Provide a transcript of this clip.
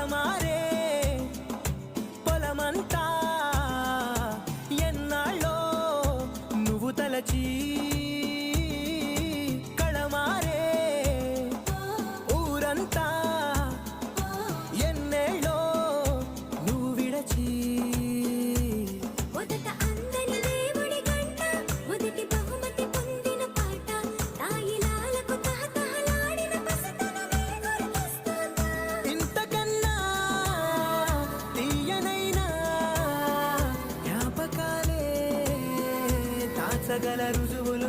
కళమారే పొలమంతా ఎన్నాళ్ళో నువ్వు తలచి కళమారే ఊరంతా ఎన్నేళ్ళో నువ్వు విడచి సగల రుజువులు